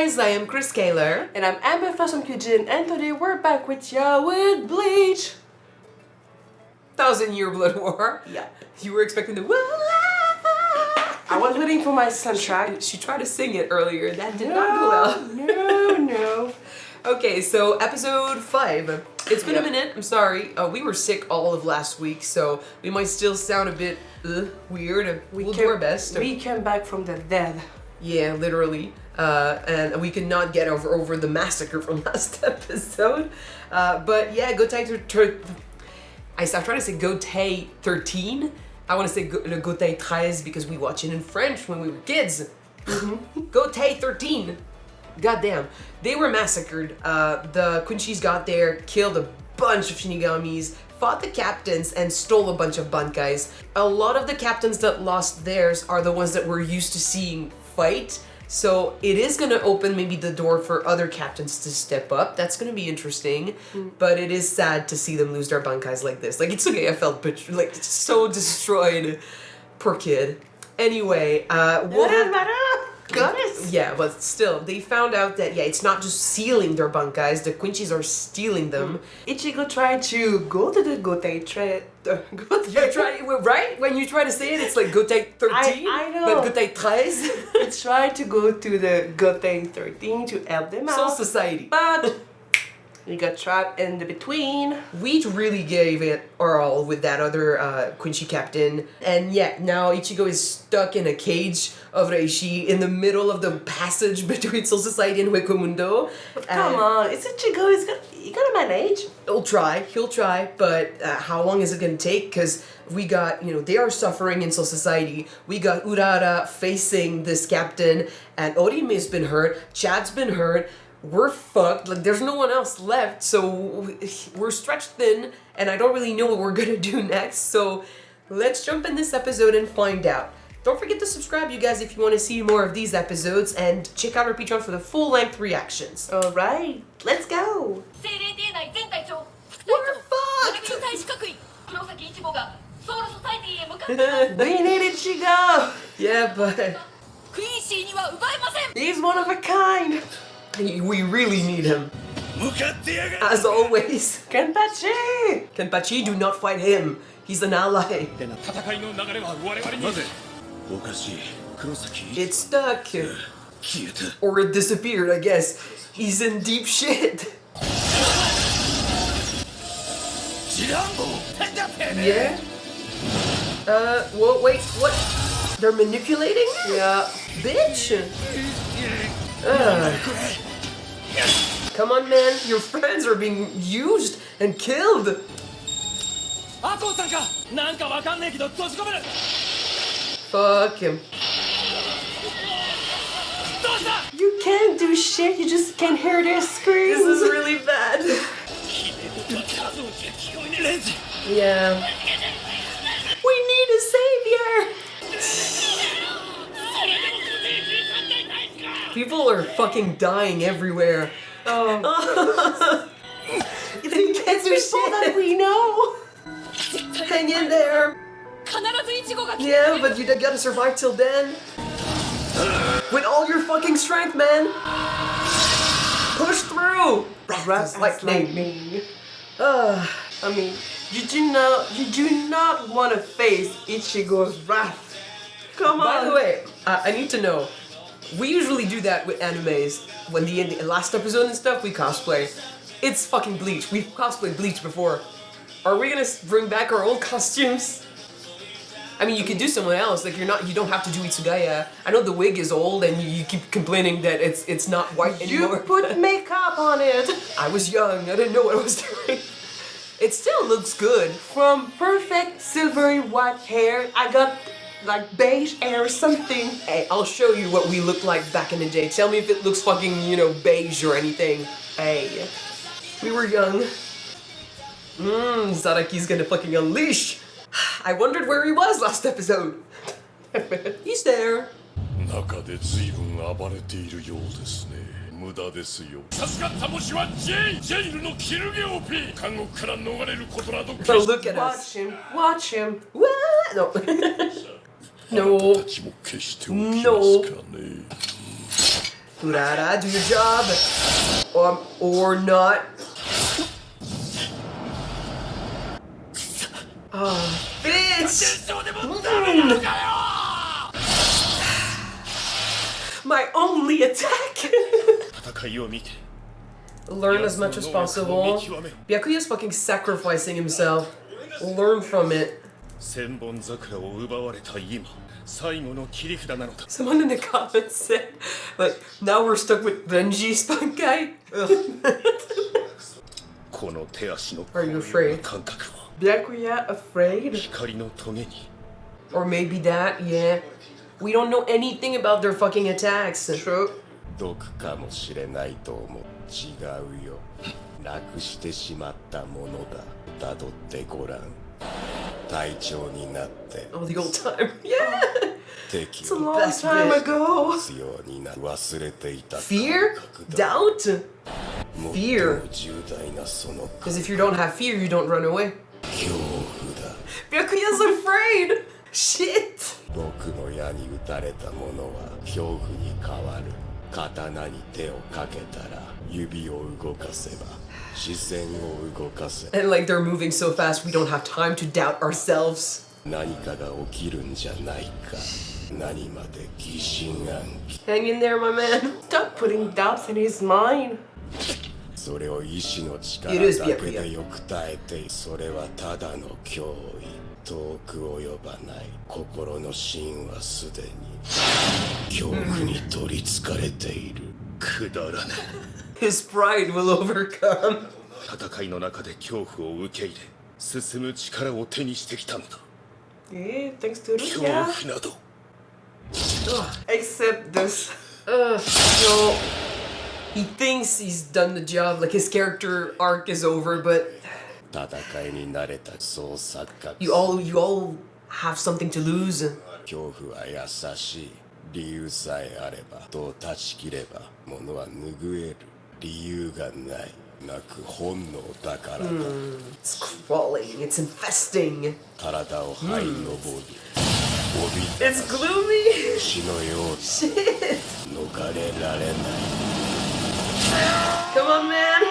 guys, I am Chris Kaler. And I'm Amber from Kyuujin, and today we're back with ya with Bleach. 1,000 Year Blood War. Yeah. You were expecting the I was waiting for my soundtrack. She tried to sing it earlier, that did not go well. No. Okay, so episode 5. It's been a minute, I'm sorry. We were sick all of last week, so we might still sound a bit weird. We'll do our best. We came back from the dead. Yeah, literally. And we could not get over the massacre from last episode. But yeah, I'm trying to say Gotei 13. I want to say Le Gotei 13 because we watched it in French when we were kids. Gotei 13. Goddamn. They were massacred. The Quincy's got there, killed a bunch of Shinigamis, fought the captains, and stole a bunch of bankais. A lot of the captains that lost theirs are the ones that we're used to seeing fight. So it is going to open maybe the door for other captains to step up. That's going to be interesting. But it is sad to see them lose their bankais like this. Like, it's okay, I felt like so destroyed. Poor kid. Anyway, we'll have... Yeah, but still, they found out that, it's not just stealing their bankais, the Quincy's are stealing them. Ichigo tried to go to the Gotei right? When you try to say it, it's like Gotei 13, I know. but Gotei 13. He tried to go to the Gotei 13 to help them out. Soul Society. But he got trapped in the between. We really gave it our all with that other Quincy captain. And yeah, now Ichigo is stuck in a cage of Reishi in the middle of the passage between Soul Society and Hueco Mundo. Come on, it's Ichigo, he's gonna manage. He'll try, but how long is it gonna take? Because we got, they are suffering in Soul Society. We got Urara facing this captain, and Orime's been hurt, Chad's been hurt. We're fucked, like there's no one else left, so we're stretched thin, and I don't really know what we're gonna do next, so let's jump in this episode and find out. Don't forget to subscribe, you guys, if you want to see more of these episodes, and check out our Patreon for the full-length reactions. Alright, let's go! We're fucked! We need Ichigo! Yeah, but... He's one of a kind! We really need him. As always. Kenpachi! Kenpachi, do not fight him. He's an ally. It's stuck. Or it disappeared, I guess. He's in deep shit. Yeah? Well, wait, what? They're manipulating? Yeah. Bitch! Come on, man, your friends are being used and killed! Fuck him. You can't do shit, you just can hear their screams. This is really bad. Yeah. We need a savior! People are fucking dying everywhere. Oh. They can't do People that shit. we know. Hang in there. Yeah, but you gotta survive till then. With all your fucking strength, man. Push through. Wrath lightning. Uh, I mean, you do not want to face Ichigo's wrath. Come on. By the way, I need to know. We usually do that with animes. When the last episode and stuff, we cosplay. It's fucking Bleach. We've cosplayed Bleach before. Are we gonna bring back our old costumes? I mean, you could do someone else. Like you don't have to do Itsugaya. I know the wig is old, and you keep complaining that it's not white anymore. You put makeup on it. I was young. I didn't know what I was doing. It still looks good. From perfect silvery white hair, I got like beige hair or something. Hey, I'll show you what we looked like back in the day. Tell me if it looks fucking, beige or anything. Hey, we were young. Saraki's gonna fucking unleash. I wondered where he was last episode. He's there. 中で随分暴れているようですね。無駄ですよ。助かったもしはジェイルのキルゲオピー。監獄から逃れることなど。 So look at us. Watch him. What? No. No. No. Urara, do your job. Or not. Oh, bitch! My only attack! Learn as much as possible. Byakuya's fucking sacrificing himself. Learn from it. Someone in the comments said, like, now we're stuck with Renji's bankai. Are you afraid? Byakuya afraid? Or maybe that, yeah. We don't know anything about their fucking attacks. True. 毒かもしれないと思う。違うよ。なくしてしまったものだ。辿ってごらん。隊長になって。Oh, the old time. Yeah! It's a long time ago. Fear? Doubt? Fear. Because if you don't have fear, you don't run away. Byakuya's afraid! Shit! 僕の矢に打たれたものは恐怖に変わる。刀に手をかけたら指を動かせば視線を動かせ。And like they're moving so fast, we don't have time to doubt ourselves. 何かが起きるんじゃないか。何まで疑心暗鬼。 Hang in there, my man. Stop putting doubts in his mind. それを意志の力だけでよく耐えて、それはただの脅威。遠く及ばない心の芯はすでに恐怖に取りつかれている。くだらない。His pride will overcome. 戦いの中で恐怖を受け入れ、進む力を手にしてきたのだ。Yeah, thanks to the 恐怖など。Except this. No. He thinks he's done the job, like his character arc is over, but you all have something to lose. 恐怖は優しい。理由さえあれば、どう断ち切れば、物は拭える。理由がない。なく本能だからだ。It's crawling, it's infesting. 体を這い上る。It's gloomy. 死のよう Shit. 逃れられない。Come on, man.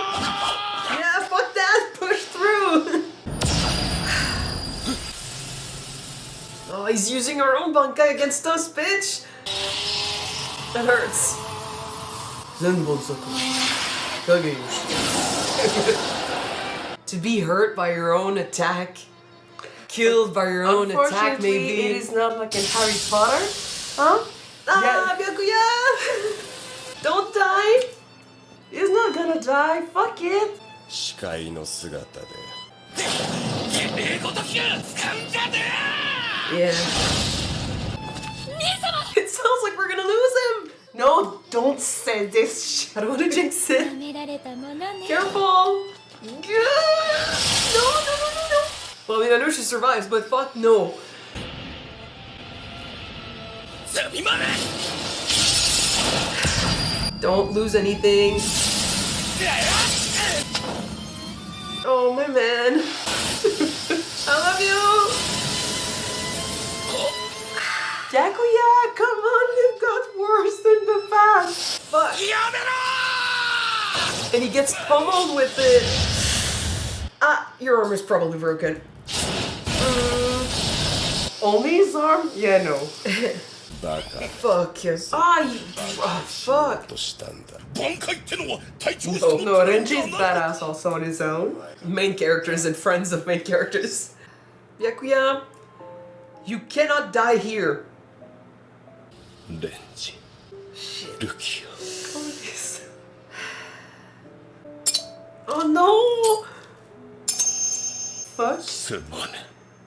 Yeah, fuck that. Push through. Oh, he's using our own bankai against us, bitch. That hurts. To be hurt by your own attack, killed by your own attack, maybe. It is not like in Harry Potter, huh? Ah, Byakuya! Don't die! He's not gonna die. Fuck it. 視界の姿で。Yeah. It sounds like we're gonna lose him! No, don't say this shit. I don't want to jinx it. Careful! No. Well, I mean, I know she survives, but fuck no. Don't lose anything. Oh, my man. I love you! Byakuya, come on, you've got worse in the past. Fuck. And he gets pummeled with it. Ah, your arm is probably broken. Omi's arm? Yeah, no. Fuck. Oh, fuck. No, Renji's badass also on his own. Main characters and friends of main characters. Byakuya, you cannot die here. Renji. Rukia. Oh no! Fuck.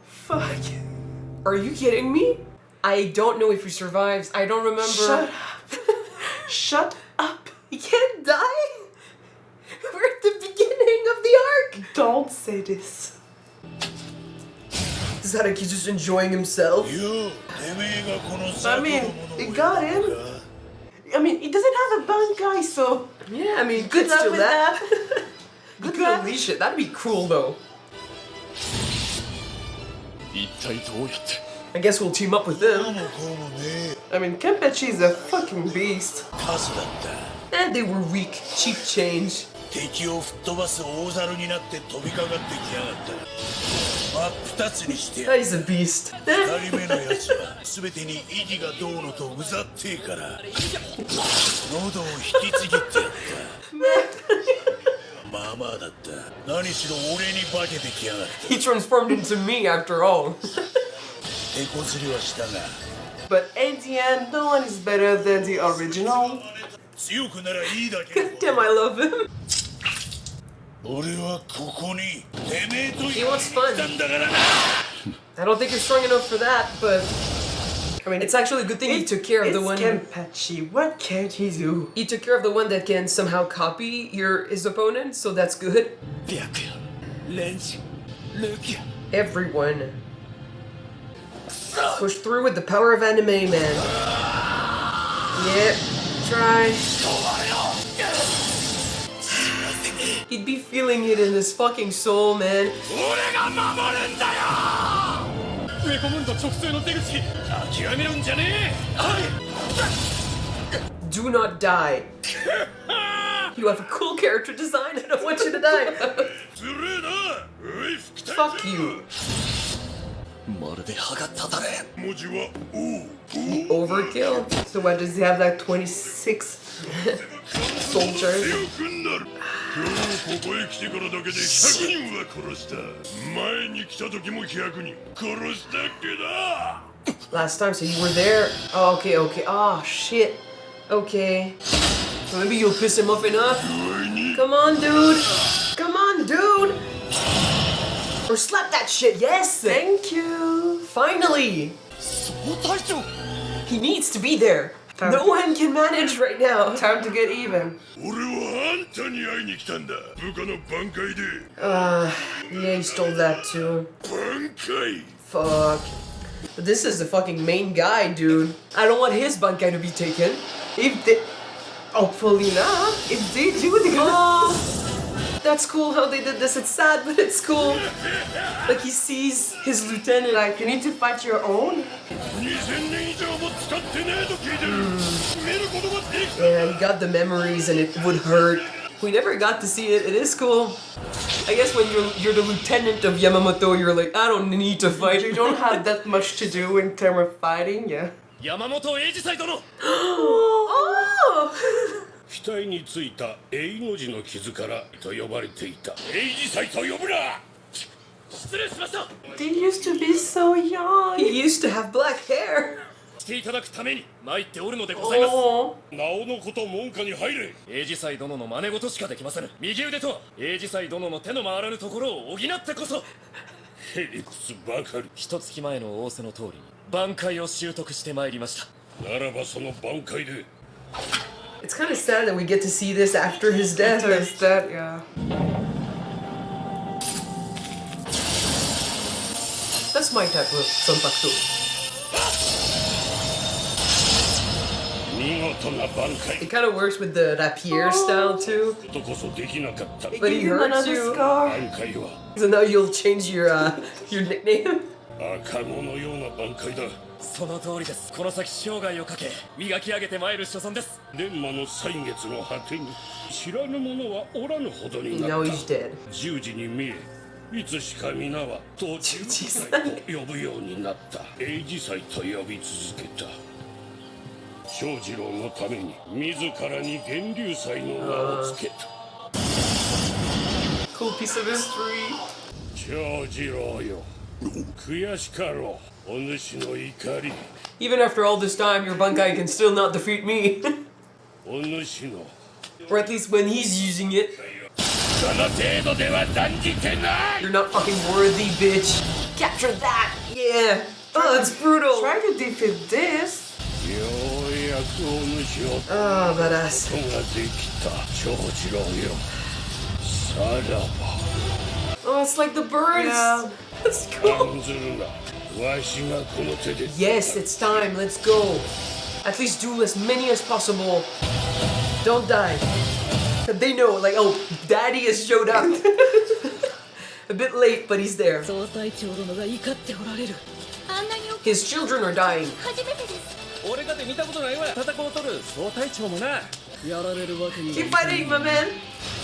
Fuck. Are you kidding me? I don't know if he survives. I don't remember. Shut up. Shut up. He can't die? We're at the beginning of the arc. Don't say this. Is that like he's just enjoying himself? I mean, it got him. I mean, he doesn't have a bankai, so... Yeah, I mean, good luck still with that. Good Good luck. unleash it. That'd be cool, though. I guess we'll team up with them. I mean, Kenpachi's a fucking beast. And they were weak. Cheap change. 敵を吹っ飛ばす大猿になって飛びかかってきやがった真っ二つにしてやる He's a beast. 二人目のやつは全てに息がどうのとうざってえから喉を引きちぎってやったまあまあだった何しろ俺に化けてきやがった He transformed into me after all. 手こずりはしたが But in the end, no one is better than the original. 強くならいいだけ Damn, I love him. 俺はここにてめえと He wants fun. たんだからな I don't think you're strong enough for that, but I mean, it's actually a good thing he took care of the one. Kenpachi. What can't he do? He took care of the one that can somehow copy his opponent, so that's good. Byakuya, Lens, Lukia. Everyone push through with the power of anime, man. Yep, try. He'd be feeling it in his fucking soul, man. Do not die. You have a cool character design. I don't want you to die. Fuck you. Overkill. So what, does he have like 26 soldiers? ここへ来てからだけで100人は殺した前に来た時も100人殺したっけだ Last time, so you were there. Oh, okay. Oh, shit. Okay. So maybe you'll piss him off enough. Come on, dude. Come on, dude. Or slap that shit. Yes. Thank you. Finally. He needs to be there. No one can manage right now. Time to get even. 俺はあんたに会いに来たんだ部下の挽回で Yeah, he stole that too. 挽回 Fuck. But this is the fucking main guy, dude. I don't want his bankai to be taken. If they... Hopefully not. If they do, they're gonna... Oh, that's cool how they did this. It's sad, but it's cool. Like he sees his lieutenant. Like, you need to fight your own? 2000年以上も使ってねえと聞いてる見ることができた Yeah, he got the memories and it would hurt. We never got to see it. It is cool. I guess when you're the lieutenant of Yamamoto, you're like, I don't need to fight. You don't have that much to do in terms of fighting, yeah. Yamamoto Eiji-sai殿 Oh! 額についた英語字の傷からと呼ばれていた英字祭と呼ぶな失礼しました They used to be so young. He used to have black hair. していただくために参っておるのでございます Oh. なおのこと門下に入れエイジサイ殿の真似事しかできません右腕とはエイジサイ殿の手の回らぬところを補ってこそへりくつばかり一月前の仰せの通りに挽回を習得してまいりましたならばその挽回で It's kind of sad that we get to see this after his death. After his death, yeah. That's my type of Sanpaku. 見事な挽回 It kind of works with the rapier style too. とこそできなかった But he Give him hurts another you. scar. 挽回は So now you'll change your nickname. 赤子のような挽回だその通りですこの先生涯をかけ磨き上げてまいる所存です閻魔の歳月の果てに知らぬ者はおらぬほどにな Now っ he's た dead. 十字に見えいつしか皆は当時祭と呼ぶようになった英字祭と呼び続けた長次郎のために自らに源流祭の名をつけた Cool piece of history. 長次郎よ悔しかろうお主の怒り Even after all this time, your bankai can still not defeat me. お主の Or at least when he's using it. その程度では断じてない You're not fucking worthy, bitch. Capture that! Yeah! Oh, that's brutal! Try to defeat this. ようやくお主を Oh, badass. ことができた長次郎よさらば Oh, it's like the birds! Yeah. That's cool! 案ずるなわしがこの手で Yes, it's time. Let's go. At least do as many as possible. Don't die. They know, like, oh, Daddy has showed up. A bit late, but he's there. 総隊長殿が怒っておられる。あんなに大 His children are dying. 初めてです 俺かて見たことないわ戦を取る総隊長もなやられるわけに Keep fighting, my man.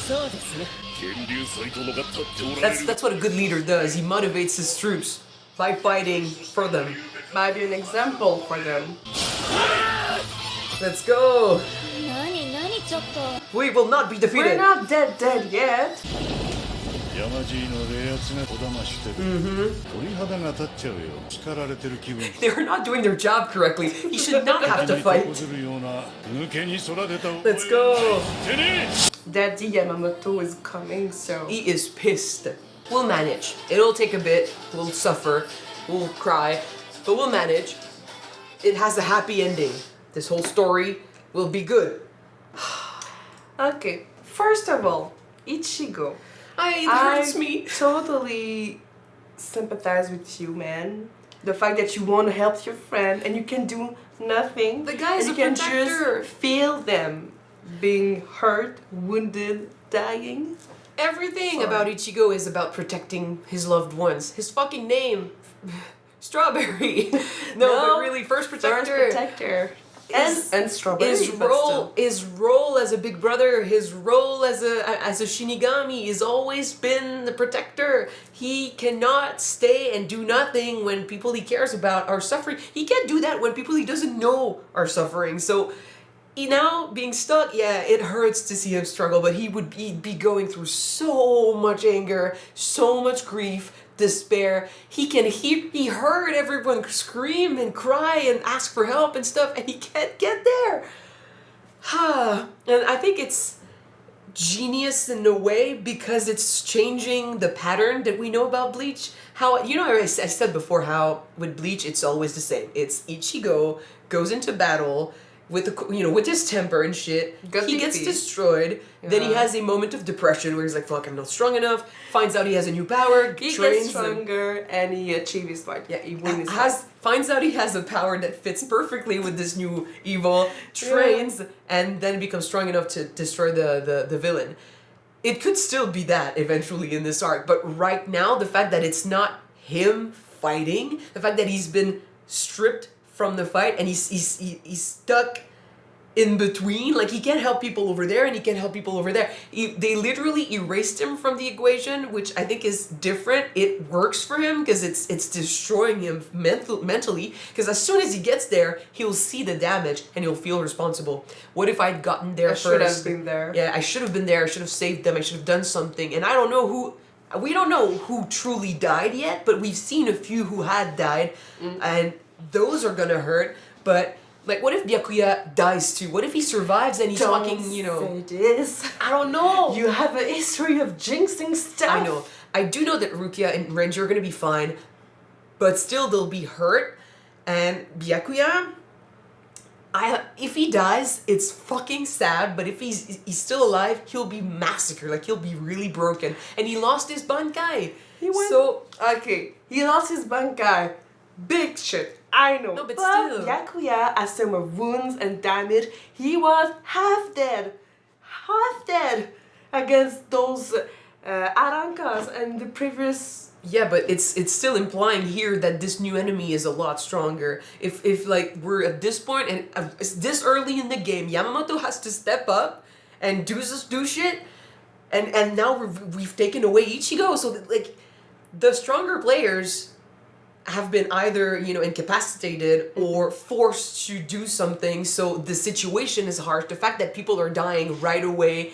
そうですね 源流祭とのが立っておられる That's what a good leader does. He motivates his troops by fighting for them. Might be an example for them. Let's go. 何ちょっと We will not be We're defeated. not dead yet. 山爺の冷圧がこだましてる鳥肌が立っちゃうよ叱られてる気分 They're not doing their job correctly. He should not have to fight. するような抜けにそられた Let's go. てね Daddy Yamamoto is coming, so He is pissed. We'll manage. It'll take a bit. We'll suffer. We'll cry. But we'll manage. It has a happy ending. This whole story will be good. okay. First of all, Ichigo. It hurts I me. totally sympathize with you, man. The fact that you want to help your friend and you can do nothing. The guy is and a you can protector. just feel them being hurt, wounded, dying. Everything Sorry. about Ichigo is about protecting his loved ones. His fucking name, Strawberry. No, but really, first protector. First protector. And strawberry. His but role, still. his role as a big brother, his role as a Shinigami has always been the protector. He cannot stay and do nothing when people he cares about are suffering. He can't do that when people he doesn't know are suffering. So he now being stuck, yeah, it hurts to see him struggle, but he'd be going through so much anger, so much grief, despair. He heard everyone scream and cry and ask for help and stuff, and he can't get there. And I think it's genius in a way because it's changing the pattern that we know about Bleach. How, you know, I said before how with Bleach it's always the same. It's Ichigo goes into battle with with his temper and shit. He gets destroyed. Then he has a moment of depression where he's like, "Fuck, I'm not strong enough." Finds out he has a new power. He trains gets stronger and he achieves his fight. Yeah, he wins his fight. Finds out he has a power that fits perfectly with this new evil. Trains and then becomes strong enough to destroy the villain. It could still be that eventually in this arc, but right now the fact that it's not him fighting, the fact that he's been stripped from the fight and he's stuck in between, like he can't help people over there and he can't help people over there. They literally erased him from the equation, which I think is different. It works for him because it's destroying him mentally, because as soon as he gets there he'll see the damage and he'll feel responsible. What if I'd gotten there first? I should have been there. Yeah, I should have been there. I should have saved them. I should have done something. And we don't know who truly died yet, but we've seen a few who had died, and those are gonna hurt. But like, what if Byakuya dies too? What if he survives and he's Don't fucking, say this. I don't know. You have a history of jinxing stuff. I know. I do know that Rukia and Ranger are gonna be fine, but still they'll be hurt. And Byakuya, if he dies, it's fucking sad. But if he's still alive, he'll be massacred. Like, he'll be really broken. And he lost his bankai. Okay, he lost his bankai. Big shit. I know. No, but still. Byakuya, as some of wounds and damage, he was half dead against those Arankas and the previous. Yeah, but it's still implying here that this new enemy is a lot stronger. If like we're at this point and it's this early in the game, Yamamoto has to step up and do shit, and now we've taken away Ichigo, so that, like, the stronger players have been either, incapacitated or forced to do something, so the situation is harsh. The fact that people are dying right away,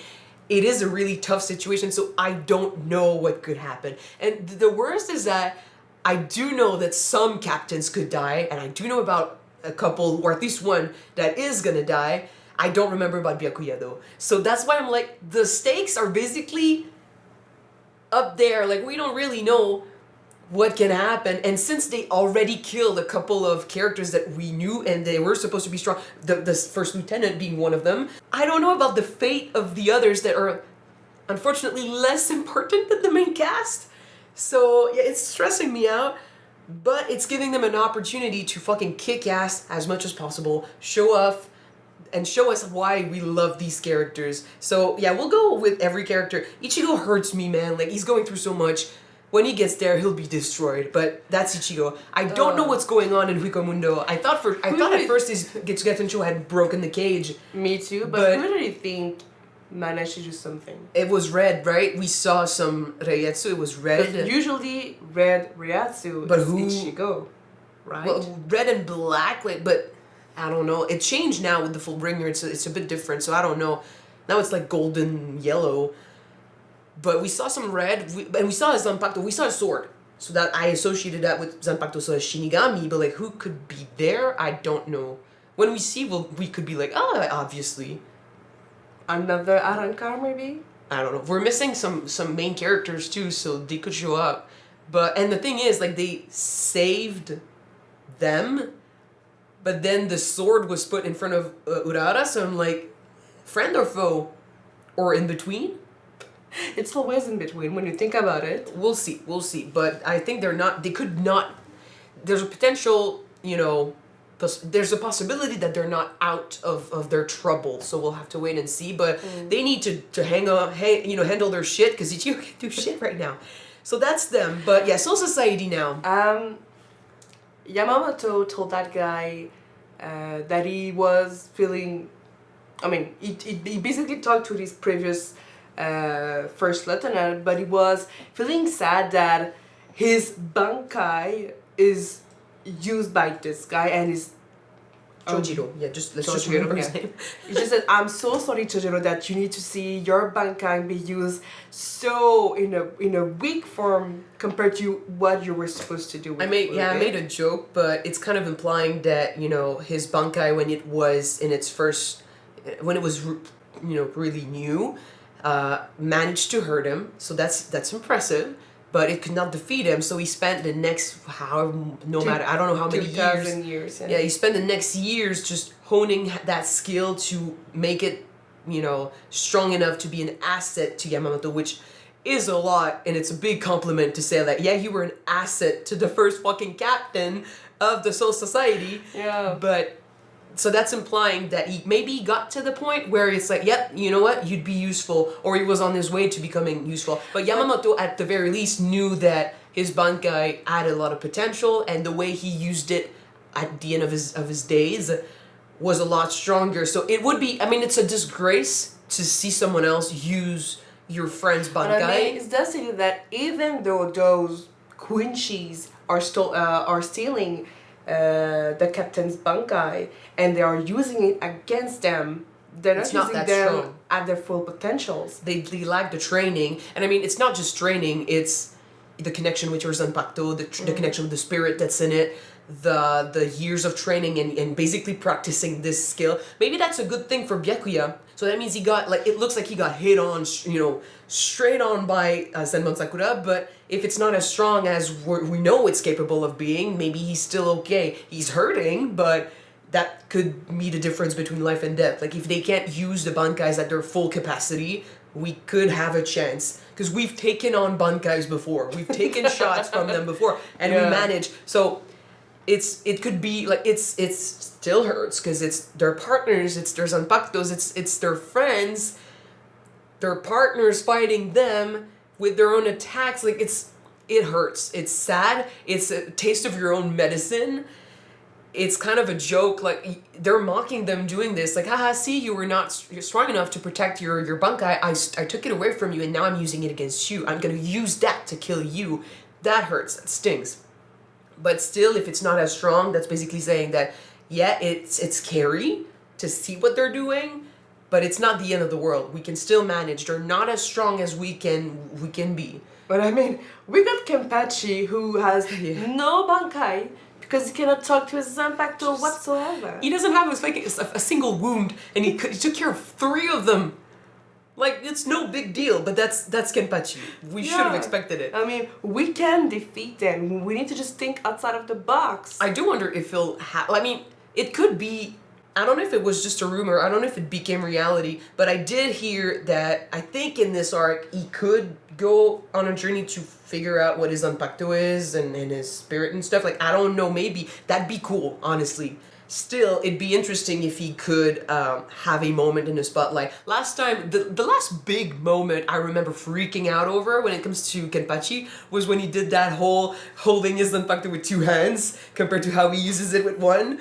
it is a really tough situation, so I don't know what could happen. And the worst is that I do know that some captains could die, and I do know about a couple, or at least one, that is gonna die. I don't remember about Byakuya though. So that's why I'm like, the stakes are basically up there. Like, we don't really know what can happen, and since they already killed a couple of characters that we knew and they were supposed to be strong, the first lieutenant being one of them, I don't know about the fate of the others that are unfortunately less important than the main cast. So yeah, it's stressing me out, but it's giving them an opportunity to fucking kick ass as much as possible, show off and show us why we love these characters. So yeah, we'll go with every character. Ichigo hurts me, man. Like, he's going through so much. when he gets there, he'll be destroyed. But that's Ichigo. I don't know what's going on in Hueco Mundo. I thought at first his Getsugatensho had broken the cage. Me too, but who did you think managed to do something? It was red, right? We saw some Reiatsu. It was red. But usually red Reiatsu But is who- Ichigo, right? Well, red and black, like, but I don't know. It changed now with the full bringer. It's a bit different, so I don't know. Now it's like golden yellow. But we saw some red, and we saw a Zanpakuto. We saw a sword. So that I associated that with Zanpakuto, so a Shinigami, but like who could be there? I don't know. When we see, we could be like, oh, obviously. Another Arrancar maybe? I don't know. We're missing some main characters too, so they could show up. And the thing is, like, they saved them, but then the sword was put in front of Urara, so I'm like, friend or foe? Or in between? It's always in between when you think about it. We'll see. But I think they could not, there's a potential, there's a possibility that they're not out of their trouble, so we'll have to wait and see. But they need to handle their shit, because Ichigo can't do shit right now. So that's them. But yeah, Soul Society now. Yamamoto told that guy that he was feeling, he basically talked to his previous first lieutenant, but he was feeling sad that his bankai is used by this guy and his Chojiro. Let's just remember his name. He just said, I'm so sorry, Chojiro, that you need to see your bankai be used so in a weak form compared to what you were supposed to do. I made a joke, but it's kind of implying that, his bankai when it was really new, managed to hurt him. So that's impressive. But it could not defeat him, so he spent the next I don't know how many 2,000 years. Yeah, he spent the next years just honing that skill to make it, strong enough to be an asset to Yamamoto, which is a lot, and it's a big compliment to say that, yeah, you were an asset to the first fucking captain of the Soul Society. Yeah. But so that's implying that he maybe got to the point where it's like, yep, you know what, you'd be useful, or he was on his way to becoming useful. But Yamamoto, at the very least, knew that his bankai had a lot of potential, and the way he used it at the end of his days was a lot stronger. So it would be, it's a disgrace to see someone else use your friend's bankai. It's definitely that even though those Quincy's are stealing the captain's bankai, and they are using it against them, they're not using them strong at their full potentials. They lack the training, and it's not just training, it's the connection with your Zanpakuto, the connection with the spirit that's in it, the years of training and basically practicing this skill. Maybe that's a good thing for Byakuya. So that means he got, it looks like he got hit on, straight on by Senmon Sakura, but if it's not as strong as we know it's capable of being, maybe he's still okay. He's hurting, but that could be the difference between life and death. Like, if they can't use the bankais at their full capacity, we could have a chance. Because we've taken on bankais before. We've taken shots from them before, and we manage. So it could be, it still hurts, because it's their partners, it's their zanpakutos, it's their friends, their partners fighting them with their own attacks. It hurts. It's sad. It's a taste of your own medicine. It's kind of a joke, they're mocking them doing this, haha, see, you're strong enough to protect your bankai, I took it away from you, and now I'm using it against you, I'm gonna use that to kill you. That hurts, that stings. But still, if it's not as strong, that's basically saying that, yeah, it's scary to see what they're doing, but it's not the end of the world. We can still manage. They're not as strong as we can be. But we got Kenpachi, who has no bankai, because he cannot talk to his Zanpakuto whatsoever. He doesn't have a single wound, and he took care of 3 of them. It's no big deal, but that's Kenpachi. We should have expected it. We can defeat them. We need to just think outside of the box. I do wonder if he'll it could be, I don't know if it was just a rumor, I don't know if it became reality, but I did hear that I think in this arc, he could go on a journey to figure out what his Zanpakuto is and his spirit and stuff. I don't know, maybe. That'd be cool, honestly. still, it'd be interesting if he could have a moment in the spotlight. Last time, the last big moment I remember freaking out over when it comes to Kenpachi was when he did that whole holding his Zanpakuto with two hands compared to how he uses it with one.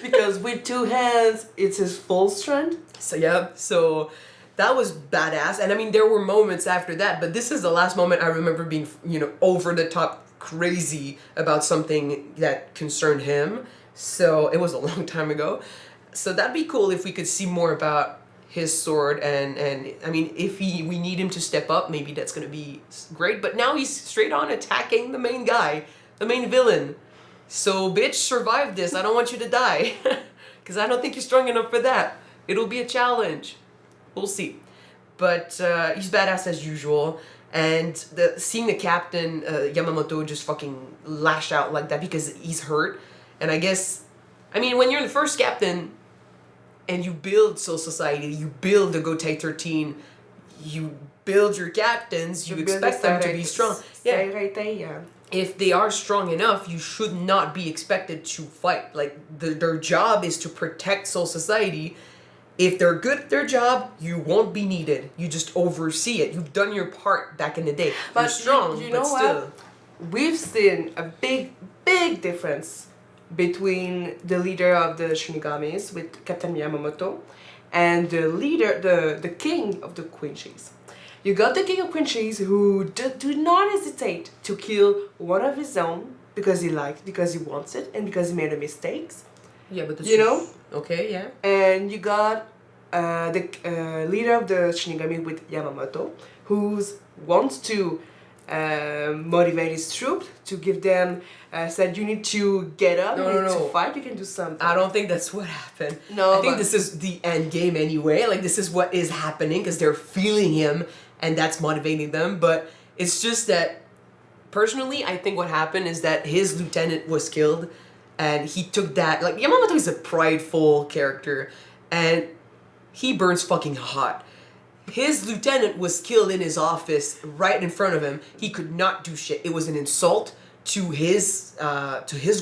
Because with two hands, it's his full strength. So yeah, so that was badass. And I mean, there were moments after that, but this is the last moment I remember being, over the top crazy about something that concerned him. So it was a long time ago. So that'd be cool if we could see more about his sword, and I mean, if we need him to step up, maybe that's gonna be great. But now he's straight on attacking the main guy, the main villain. So bitch, survive this. I don't want you to die, because I don't think you're strong enough for that. It'll be a challenge. We'll see. But he's badass as usual. And seeing the captain, Yamamoto, just fucking lash out like that because he's hurt. And I guess, I mean, when you're the first captain and you build Soul Society, you build the Gotei 13, you build your captains, you expect them to be strong. Yeah. If they are strong enough, you should not be expected to fight. Like, their job is to protect Soul Society. If they're good at their job, you won't be needed. You just oversee it. You've done your part back in the day. But you're strong, you know but still. what? We've seen a big difference between the leader of the Shinigamis with Captain Yamamoto and the leader, the king of the Quincy's. You got the king of Quincy's who do not hesitate to kill one of his own because he wants it, and because he made a mistakes. Yeah, but okay, yeah. And you got the leader of the Shinigami with Yamamoto, who wants to motivate his troops, to give them, said you need to get up, you need to fight, you can do something. I don't think that's what happened. No, I think this is the end game anyway. Like, this is what is happening because they're feeling him and that's motivating them. But it's just that, personally, I think what happened is that his lieutenant was killed. And he took that, like, Yamamoto is a prideful character, and he burns fucking hot. His lieutenant was killed in his office, right in front of him. He could not do shit. It was an insult to his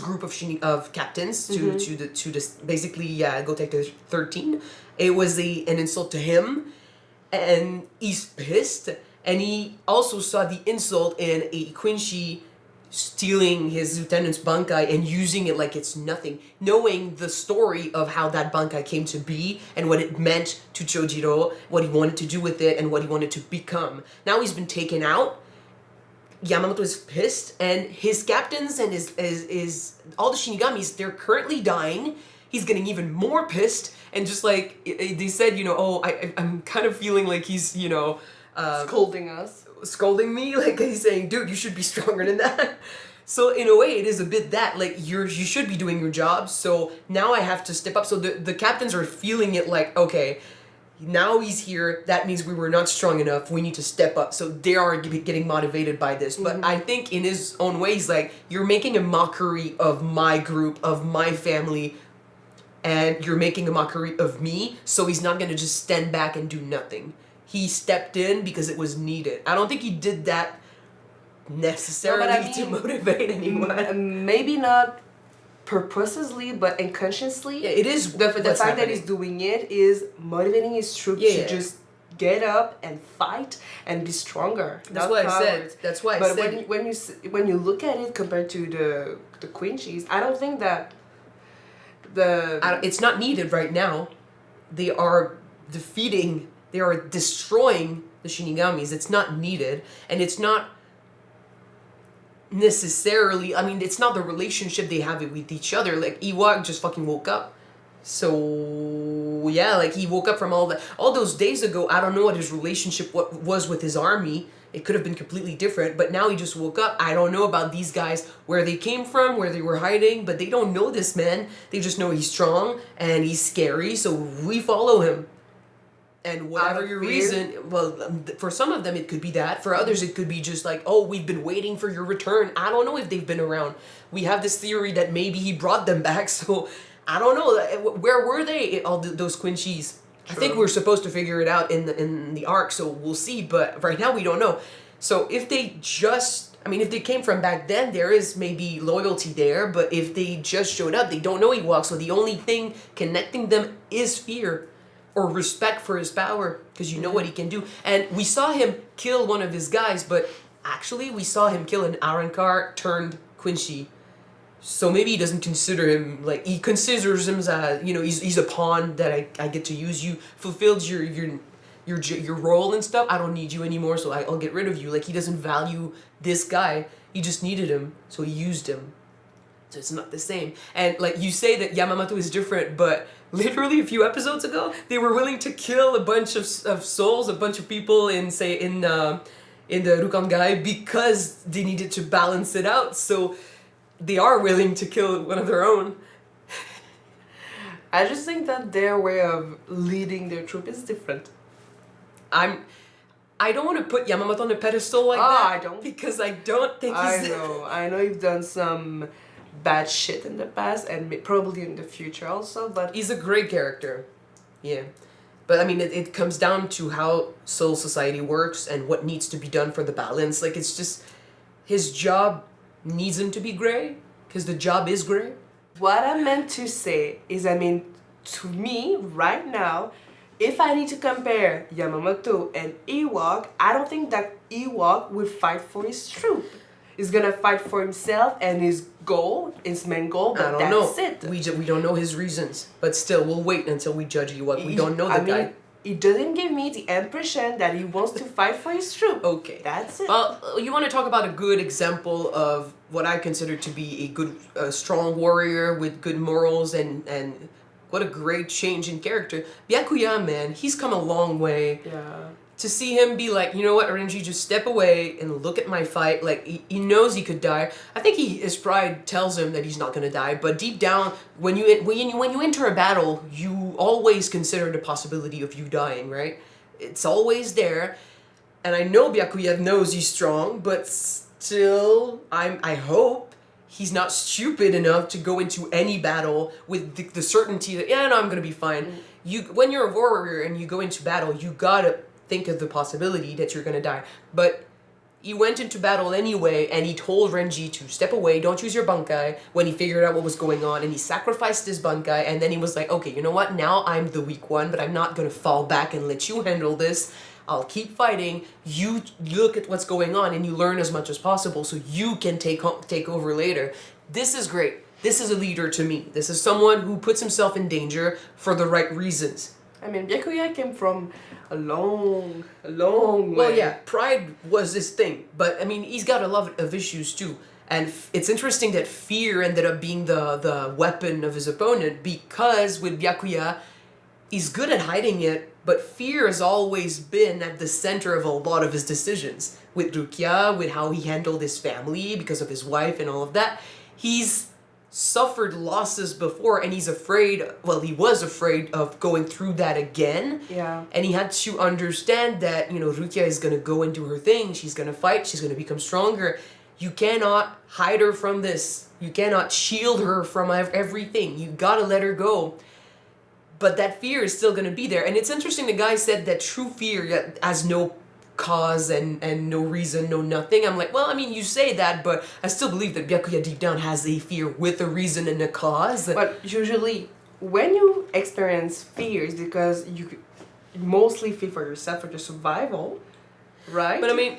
group of captains, to this basically Gotei 13. It was an insult to him, and he's pissed. And he also saw the insult in a Quincy stealing his lieutenant's bankai and using it like it's nothing, knowing the story of how that bankai came to be and what it meant to Chojiro, what he wanted to do with it, and what he wanted to become. Now he's been taken out. Yamamoto is pissed, and his captains and his all the Shinigamis, they're currently dying. He's getting even more pissed, and just like they said, I'm kind of feeling like he's scolding me, like he's saying, dude, you should be stronger than that. So in a way, it is a bit that, like, you should be doing your job, so now I have to step up. So the captains are feeling it like, okay, now he's here, that means we were not strong enough, we need to step up. So they are getting motivated by this. But I think in his own way, he's like, you're making a mockery of my group, of my family, and you're making a mockery of me, so he's not gonna just stand back and do nothing. He stepped in because it was needed. I don't think he did that necessarily to motivate anyone. Maybe not purposely, but unconsciously. Yeah, it is. The fact that he's doing it is motivating his troops to just get up and fight and be stronger. That's what I said. That's why I said. But when you look at it compared to the Quincy's, I don't think that it's not needed right now. They are defeating. They are destroying the Shinigamis. It's not needed. And it's not necessarily, I mean, it's not the relationship they have with each other. Like, Iwa just fucking woke up. So, yeah, like, he woke up from all those days ago. I don't know what his relationship was with his army. It could have been completely different. But now he just woke up. I don't know about these guys, where they came from, where they were hiding. But they don't know this man. They just know he's strong and he's scary. So we follow him. And whatever your reason, well, for some of them it could be that. For others it could be just like, oh, we've been waiting for your return. I don't know if they've been around. We have this theory that maybe he brought them back, so I don't know. Where were they, all those Quincy's? I think we're supposed to figure it out in the arc, so we'll see. But right now we don't know. So if they just I mean, if they came from back then, there is maybe loyalty there, but if they just showed up, they don't know Ewok, so the only thing connecting them is fear or respect for his power, because you know what he can do. And we saw him kill one of his guys, but actually we saw him kill an Arankar turned Quincy. So maybe he doesn't consider him, like, he considers him as, you know, he's a pawn that I get to use. You fulfilled your role and stuff. I don't need you anymore, so I'll get rid of you. Like, he doesn't value this guy. He just needed him, so he used him. So it's not the same. And like you say that Yamamoto is different, but literally a few episodes ago, they were willing to kill a bunch of souls, a bunch of people in the Rukangai because they needed to balance it out. So they are willing to kill one of their own. I just think that their way of leading their troop is different. I don't want to put Yamamoto on a pedestal like that. I don't. Because I don't think he's... I know you've done some bad shit in the past and probably in the future also, but... He's a great character. Yeah. But I mean, it comes down to how Soul Society works and what needs to be done for the balance. Like, it's just... His job needs him to be gray, because the job is gray. What I meant to say is, I mean, to me, right now, if I need to compare Yamamoto and Ewok, I don't think that Ewok will fight for his troop. He's gonna fight for himself and his goal, his main goal, but that's it. We don't know his reasons, but still, we'll wait until we judge Ewok. We don't know the guy. It doesn't give me the impression that he wants to fight for his troop. Okay. That's it. Well, you want to talk about a good example of what I consider to be a good, strong warrior with good morals and what a great change in character. Byakuya, man, he's come a long way. Yeah. To see him be like, you know what, Renji, just step away and look at my fight. Like, he knows he could die. I think his pride tells him that he's not gonna die, but deep down, when you enter a battle, you always consider the possibility of you dying, right? It's always there. And I know Byakuya knows he's strong, but still, I hope he's not stupid enough to go into any battle with the certainty that, yeah, no, I'm gonna be fine. When you're a warrior and you go into battle, you gotta think of the possibility that you're gonna die. But he went into battle anyway, and he told Renji to step away, don't use your bankai, when he figured out what was going on, and he sacrificed his bankai, and then he was like, okay, you know what, now I'm the weak one, but I'm not gonna fall back and let you handle this. I'll keep fighting, you look at what's going on, and you learn as much as possible so you can take over later. This is great. This is a leader to me. This is someone who puts himself in danger for the right reasons. I mean, Byakuya came from a long way. Well, yeah, pride was his thing, but I mean, he's got a lot of issues too. And it's interesting that fear ended up being the weapon of his opponent, because with Byakuya, he's good at hiding it, but fear has always been at the center of a lot of his decisions. With Rukia, with how he handled his family because of his wife and all of that, he's suffered losses before, and he was afraid of going through that again. Yeah. And he had to understand that, you know, Rukia is gonna go and do her thing, she's gonna fight, she's gonna become stronger. You cannot hide her from this. You cannot shield her from everything. You gotta let her go. But that fear is still gonna be there. And it's interesting, the guy said that true fear has no cause and no reason, no nothing. I'm like, well, I mean, you say that, but I still believe that Byakuya deep down has a fear with a reason and a cause. But usually, when you experience fears, because you mostly fear for yourself, for your survival, right? But I mean,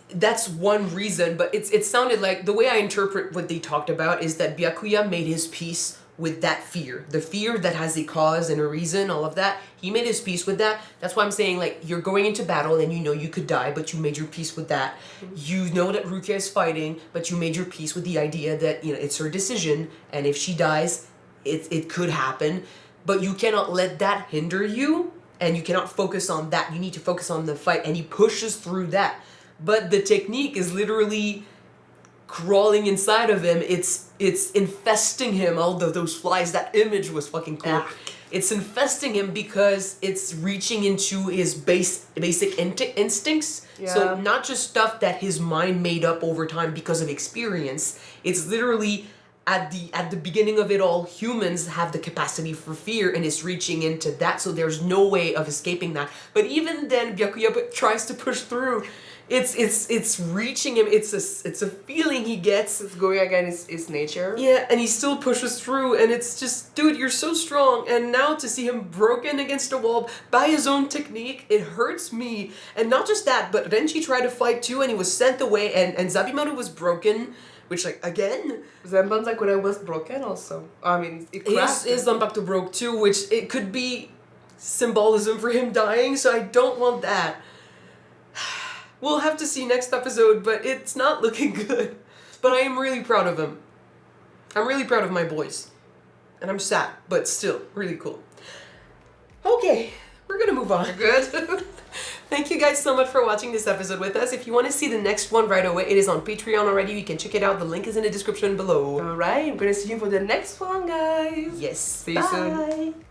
that's one reason, but it sounded like, the way I interpret what they talked about is that Byakuya made his peace with that fear. The fear that has a cause and a reason, all of that. He made his peace with that. That's why I'm saying, like, you're going into battle and you know you could die, but you made your peace with that. Mm-hmm. You know that Rukia is fighting, but you made your peace with the idea that, you know, it's her decision, and if she dies, it could happen. But you cannot let that hinder you, and you cannot focus on that. You need to focus on the fight, and he pushes through that. But the technique is literally crawling inside of him. It's infesting him. All those flies, that image was fucking cool. Yeah. It's infesting him because it's reaching into his basic instincts. Yeah. So not just stuff that his mind made up over time because of experience. It's literally at the beginning of it all, humans have the capacity for fear, and it's reaching into that. So there's no way of escaping that. But even then, Byakuya tries to push through. it's reaching him. It's a feeling he gets. It's going against his nature. Yeah, and he still pushes through, and it's just, dude, you're so strong. And now to see him broken against a wall by his own technique, it hurts me. And not just that, but Renji tried to fight too, and he was sent away, and Zabimaru was broken, which, like, again... Zanpakuto was broken also. I mean, it cracked. His Zanpakuto broke too, which it could be symbolism for him dying, so I don't want that. We'll have to see next episode, but it's not looking good. But I am really proud of him. I'm really proud of my boys. And I'm sad, but still, really cool. Okay, we're gonna move on. Good. Thank you guys so much for watching this episode with us. If you want to see the next one right away, it is on Patreon already. You can check it out. The link is in the description below. Alright, I'm gonna see you for the next one, guys. Yes. See you soon.